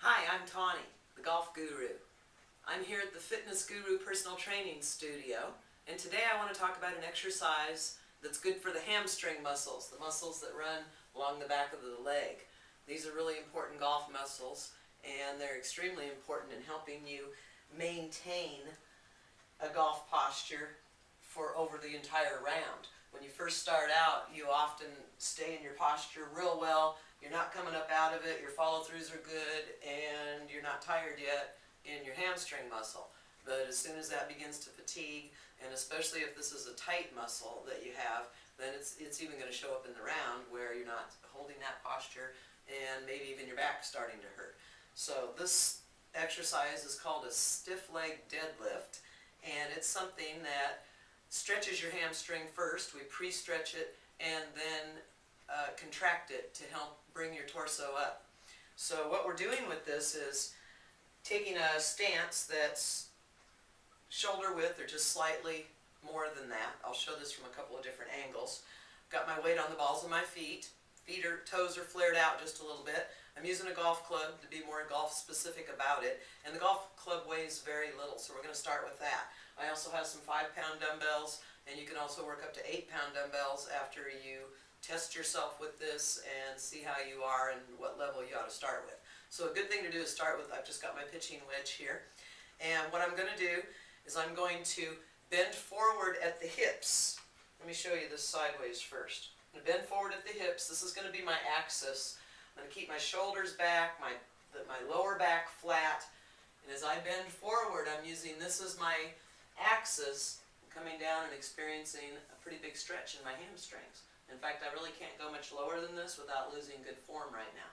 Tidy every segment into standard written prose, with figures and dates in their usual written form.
Hi, I'm Tawny, the golf guru. I'm here at the Fitness Guru Personal Training Studio, and today I want to talk about an exercise that's good for the hamstring muscles, the muscles that run along the back of the leg. These are really important golf muscles, and they're extremely important in helping you maintain a golf posture for over the entire round. When you first start out, you often stay in your posture real well. You're not coming up out of it, your follow-throughs are good, and you're not tired yet in your hamstring muscle. But as soon as that begins to fatigue, and especially if this is a tight muscle that you have, then it's even going to show up in the round where you're not holding that posture, and maybe even your back's starting to hurt. So this exercise is called a stiff-legged deadlift, and it's something that stretches your hamstring first. We pre-stretch it and then contract it to help bring your torso up. So what we're doing with this is taking a stance that's shoulder width or just slightly more than that. I'll show this from a couple of different angles. Got my weight on the balls of my feet. Toes are flared out just a little bit. I'm using a golf club to be more golf specific about it, and the golf club weighs very little, so we're going to start with that. I also have some 5-pound dumbbells, and you can also work up to 8-pound dumbbells after you test yourself with this and see how you are and what level you ought to start with. So a good thing to do is start with, I've just got my pitching wedge here, and what I'm going to do is I'm going to bend forward at the hips. Let me show you this sideways first. I'm going to bend forward at the hips. This is going to be my axis. I'm going to keep my shoulders back, my lower back flat, and as I bend forward, I'm using this as my axis, coming down and experiencing a pretty big stretch in my hamstrings. In fact, I really can't go much lower than this without losing good form right now.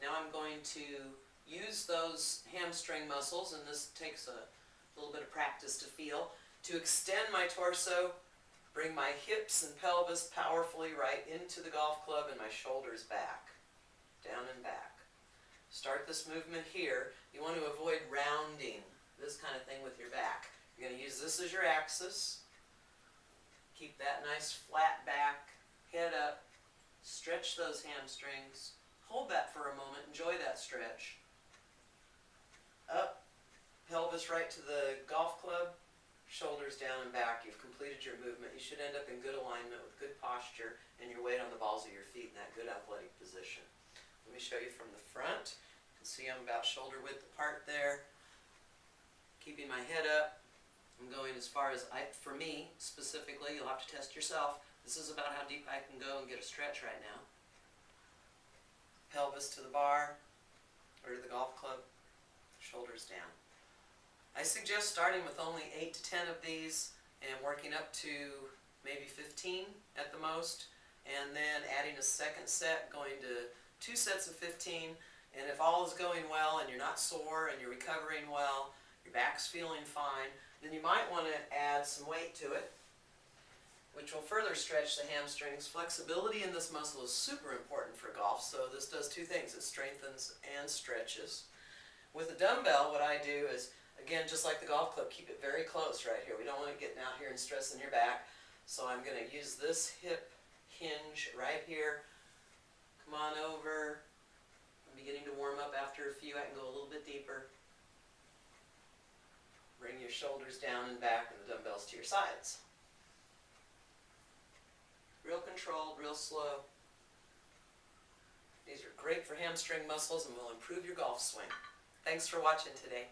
Now I'm going to use those hamstring muscles, and this takes a little bit of practice to feel, to extend my torso, bring my hips and pelvis powerfully right into the golf club and my shoulders back, down and back. Start this movement here. You want to avoid rounding, this kind of thing with your back. You're going to use this as your axis. Keep that nice flat back, head up, stretch those hamstrings. Hold that for a moment, enjoy that stretch. Up, pelvis right to the golf club, shoulders down and back. You've completed your movement. You should end up in good alignment with good posture and your weight on the balls of your feet in that good athletic position. Let me show you from the front. You can see I'm about shoulder width apart there. Keeping my head up. I'm going as far as, for me specifically, you'll have to test yourself. This is about how deep I can go and get a stretch right now. Pelvis to the bar or to the golf club, shoulders down. I suggest starting with only 8 to 10 of these and working up to maybe 15 at the most, and then adding a second set, going to 2 sets of 15, and if all is going well and you're not sore and you're recovering well, your back's feeling fine, then you might want to add some weight to it, which will further stretch the hamstrings. Flexibility in this muscle is super important for golf, so this does 2 things. It strengthens and stretches. With the dumbbell, what I do is, again, just like the golf club, keep it very close right here. We don't want to get out here and stressing your back. So I'm going to use this hip hinge right here. Come on over. I'm beginning to warm up after a few. I can go a little bit deeper. Bring your shoulders down and back and the dumbbells to your sides. Real controlled, real slow. These are great for hamstring muscles and will improve your golf swing. Thanks for watching today.